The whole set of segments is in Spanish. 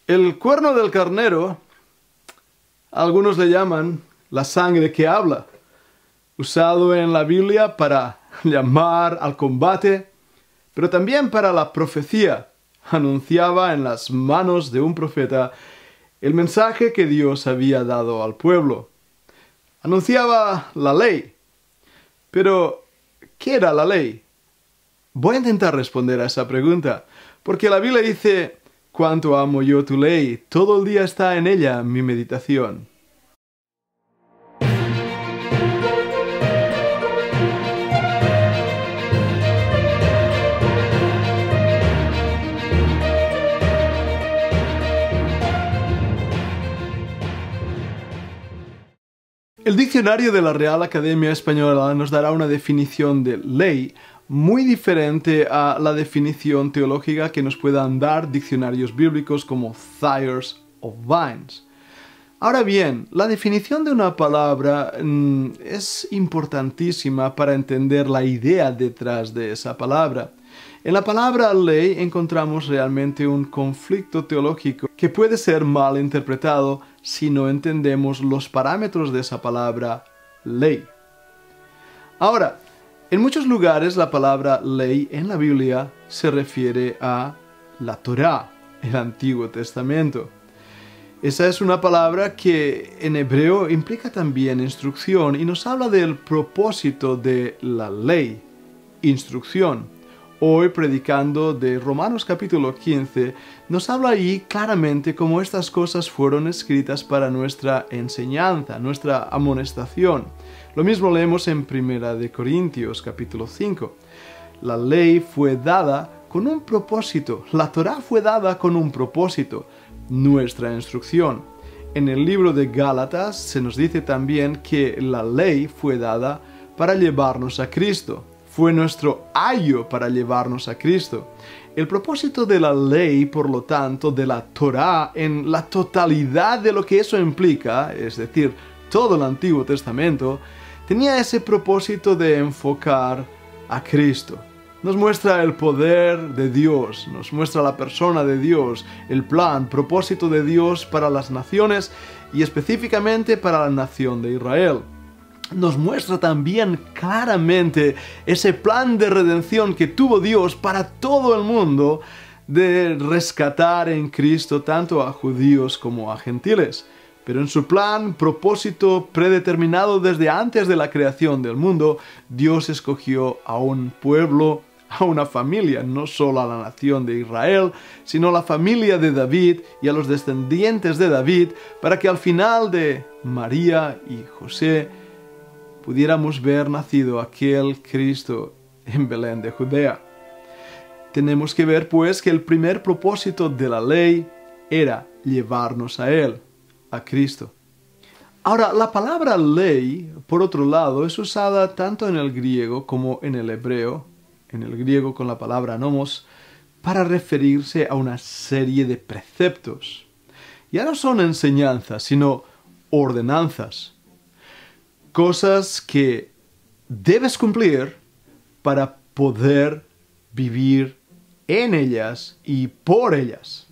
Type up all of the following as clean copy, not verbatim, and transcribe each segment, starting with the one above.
El cuerno del carnero, algunos le llaman la sangre que habla, usado en la Biblia para llamar al combate, pero también para la profecía. Anunciaba en las manos de un profeta el mensaje que Dios había dado al pueblo. Anunciaba la ley. Pero, ¿qué era la ley? Voy a intentar responder a esa pregunta, porque la Biblia dice: «Cuánto amo yo tu ley, todo el día está en ella mi meditación». El diccionario de la Real Academia Española nos dará una definición de ley muy diferente a la definición teológica que nos puedan dar diccionarios bíblicos como Thiers o Vines. Ahora bien, la definición de una palabra es importantísima para entender la idea detrás de esa palabra. En la palabra ley encontramos realmente un conflicto teológico que puede ser mal interpretado si no entendemos los parámetros de esa palabra ley. Ahora, en muchos lugares la palabra ley en la Biblia se refiere a la Torá, el Antiguo Testamento. Esa es una palabra que en hebreo implica también instrucción y nos habla del propósito de la ley, instrucción. Hoy, predicando de Romanos capítulo 15, nos habla ahí claramente cómo estas cosas fueron escritas para nuestra enseñanza, nuestra amonestación. Lo mismo leemos en 1 Corintios capítulo 5. La ley fue dada con un propósito, la Torá fue dada con un propósito, nuestra instrucción. En el libro de Gálatas se nos dice también que la ley fue dada para llevarnos a Cristo. Fue nuestro ayo para llevarnos a Cristo. El propósito de la ley, por lo tanto, de la Torá, en la totalidad de lo que eso implica, es decir, todo el Antiguo Testamento, tenía ese propósito de enfocar a Cristo. Nos muestra el poder de Dios, nos muestra la persona de Dios, el plan, propósito de Dios para las naciones y específicamente para la nación de Israel. Nos muestra también claramente ese plan de redención que tuvo Dios para todo el mundo, de rescatar en Cristo tanto a judíos como a gentiles. Pero en su plan, propósito predeterminado desde antes de la creación del mundo, Dios escogió a un pueblo, a una familia, no solo a la nación de Israel, sino a la familia de David y a los descendientes de David, para que al final de María y José pudiéramos ver nacido aquel Cristo en Belén de Judea. Tenemos que ver, pues, que el primer propósito de la ley era llevarnos a Él, a Cristo. Ahora, la palabra ley, por otro lado, es usada tanto en el griego como en el hebreo, en el griego con la palabra nomos, para referirse a una serie de preceptos. Ya no son enseñanzas, sino ordenanzas. Cosas que debes cumplir para poder vivir en ellas y por ellas.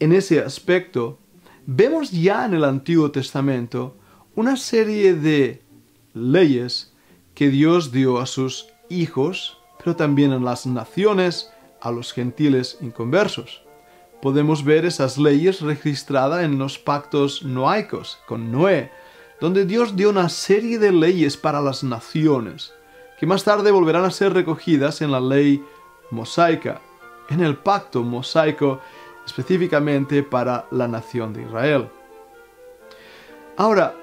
En ese aspecto, vemos ya en el Antiguo Testamento una serie de leyes que Dios dio a sus hijos, pero también a las naciones, a los gentiles inconversos. Podemos ver esas leyes registradas en los pactos noaicos con Noé, donde Dios dio una serie de leyes para las naciones, que más tarde volverán a ser recogidas en la ley mosaica, en el pacto mosaico, específicamente para la nación de Israel. Ahora,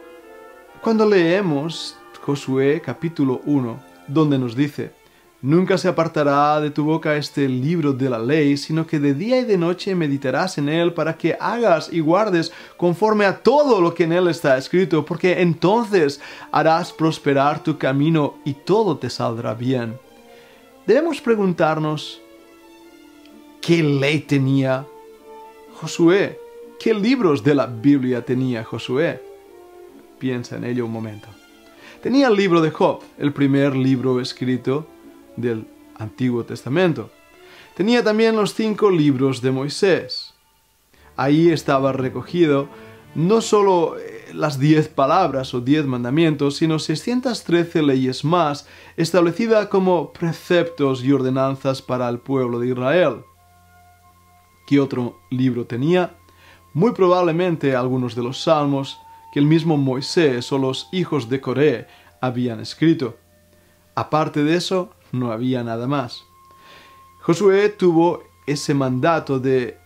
cuando leemos Josué capítulo 1, donde nos dice: «Nunca se apartará de tu boca este libro de la ley, sino que de día y de noche meditarás en él para que hagas y guardes conforme a todo lo que en él está escrito, porque entonces harás prosperar tu camino y todo te saldrá bien». Debemos preguntarnos, ¿qué ley tenía Josué? ¿Qué libros de la Biblia tenía Josué? Piensa en ello un momento. Tenía el libro de Job, el primer libro escrito del Antiguo Testamento. Tenía también los 5 libros de Moisés. Ahí estaba recogido no solo las 10 palabras o 10 mandamientos, sino 613 leyes más, establecidas como preceptos y ordenanzas para el pueblo de Israel. ¿Qué otro libro tenía? Muy probablemente algunos de los salmos que el mismo Moisés o los hijos de Coré habían escrito. Aparte de eso, no había nada más. Josué tuvo ese mandato de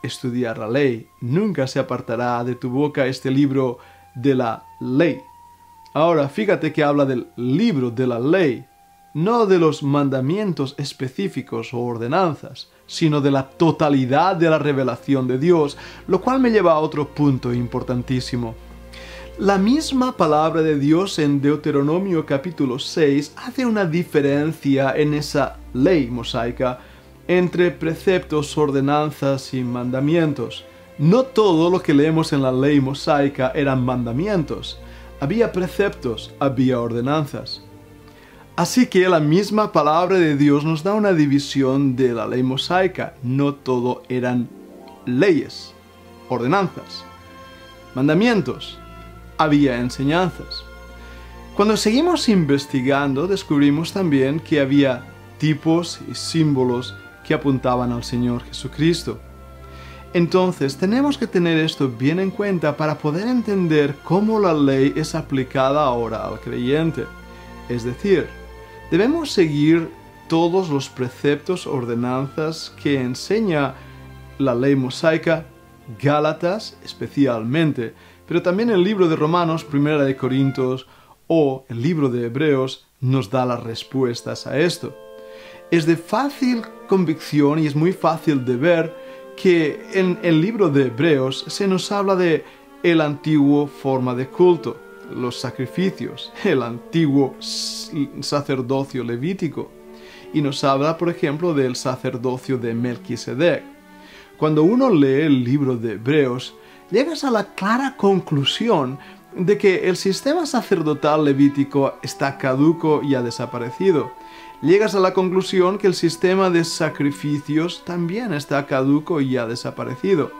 estudiar la ley. Nunca se apartará de tu boca este libro de la ley. Ahora, fíjate que habla del libro de la ley, no de los mandamientos específicos o ordenanzas, sino de la totalidad de la revelación de Dios, lo cual me lleva a otro punto importantísimo. La misma palabra de Dios en Deuteronomio capítulo 6 hace una diferencia en esa ley mosaica entre preceptos, ordenanzas y mandamientos. No todo lo que leemos en la ley mosaica eran mandamientos. Había preceptos, había ordenanzas. Así que la misma palabra de Dios nos da una división de la ley mosaica. No todo eran leyes, ordenanzas, mandamientos. Había enseñanzas. Cuando seguimos investigando, descubrimos también que había tipos y símbolos que apuntaban al Señor Jesucristo. Entonces, tenemos que tener esto bien en cuenta para poder entender cómo la ley es aplicada ahora al creyente. Es decir, debemos seguir todos los preceptos, ordenanzas que enseña la ley mosaica, Gálatas especialmente, pero también el libro de Romanos, Primera de Corintios o el libro de Hebreos nos da las respuestas a esto. Es de fácil convicción y es muy fácil de ver que en el libro de Hebreos se nos habla de el antiguo forma de culto, los sacrificios, el antiguo sacerdocio levítico, y nos habla, por ejemplo, del sacerdocio de Melquisedec. Cuando uno lee el libro de Hebreos, llegas a la clara conclusión de que el sistema sacerdotal levítico está caduco y ha desaparecido. Llegas a la conclusión que el sistema de sacrificios también está caduco y ha desaparecido.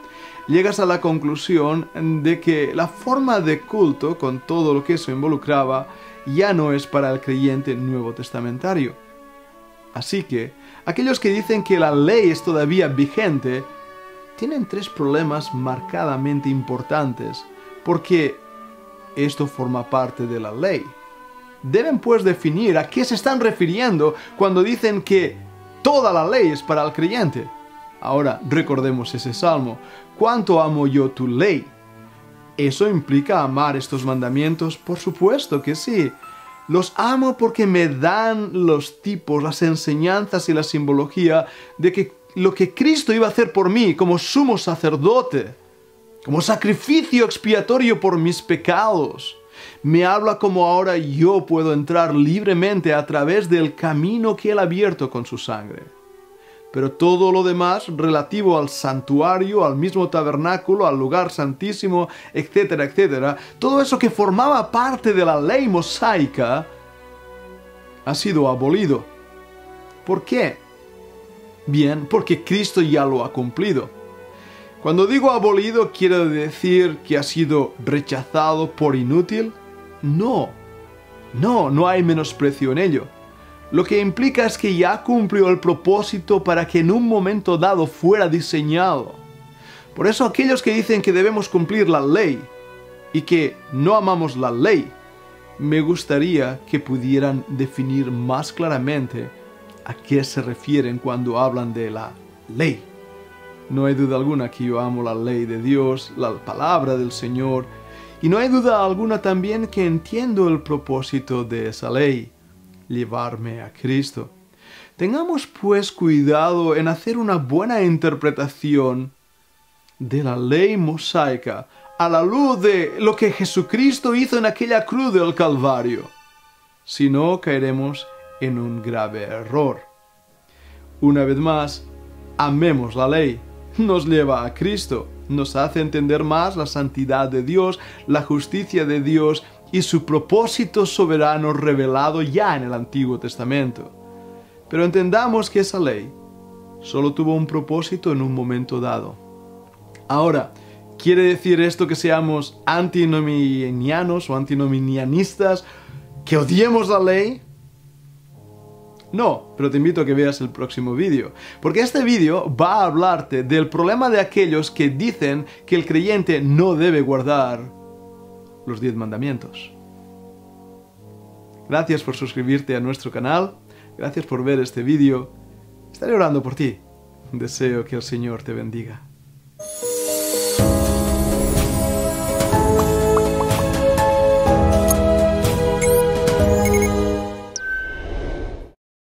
Llegas a la conclusión de que la forma de culto, con todo lo que eso involucraba, ya no es para el creyente nuevo testamentario. Así que, aquellos que dicen que la ley es todavía vigente, tienen 3 problemas marcadamente importantes, porque esto forma parte de la ley. Deben pues definir a qué se están refiriendo cuando dicen que toda la ley es para el creyente. Ahora, recordemos ese salmo. ¿Cuánto amo yo tu ley? ¿Eso implica amar estos mandamientos? Por supuesto que sí. Los amo porque me dan los tipos, las enseñanzas y la simbología de que lo que Cristo iba a hacer por mí como sumo sacerdote, como sacrificio expiatorio por mis pecados. Me habla como ahora yo puedo entrar libremente a través del camino que Él ha abierto con su sangre. Pero todo lo demás relativo al santuario, al mismo tabernáculo, al lugar santísimo, etcétera, etcétera, todo eso que formaba parte de la ley mosaica ha sido abolido. ¿Por qué? Bien, porque Cristo ya lo ha cumplido. Cuando digo abolido, ¿quiero decir que ha sido rechazado por inútil? No hay menosprecio en ello. Lo que implica es que ya cumplió el propósito para que en un momento dado fuera diseñado. Por eso aquellos que dicen que debemos cumplir la ley y que no amamos la ley, me gustaría que pudieran definir más claramente a qué se refieren cuando hablan de la ley. No hay duda alguna que yo amo la ley de Dios, la palabra del Señor, y no hay duda alguna también que entiendo el propósito de esa ley, llevarme a Cristo. Tengamos pues cuidado en hacer una buena interpretación de la ley mosaica a la luz de lo que Jesucristo hizo en aquella cruz del Calvario. Si no, caeremos en un grave error. Una vez más, amemos la ley. Nos lleva a Cristo, nos hace entender más la santidad de Dios, la justicia de Dios y su propósito soberano revelado ya en el Antiguo Testamento. Pero entendamos que esa ley solo tuvo un propósito en un momento dado. Ahora, ¿quiere decir esto que seamos antinominianos o antinominianistas, que odiemos la ley? No, pero te invito a que veas el próximo vídeo, porque este vídeo va a hablarte del problema de aquellos que dicen que el creyente no debe guardar los 10 mandamientos. Gracias por suscribirte a nuestro canal, gracias por ver este vídeo. Estaré orando por ti. Deseo que el Señor te bendiga.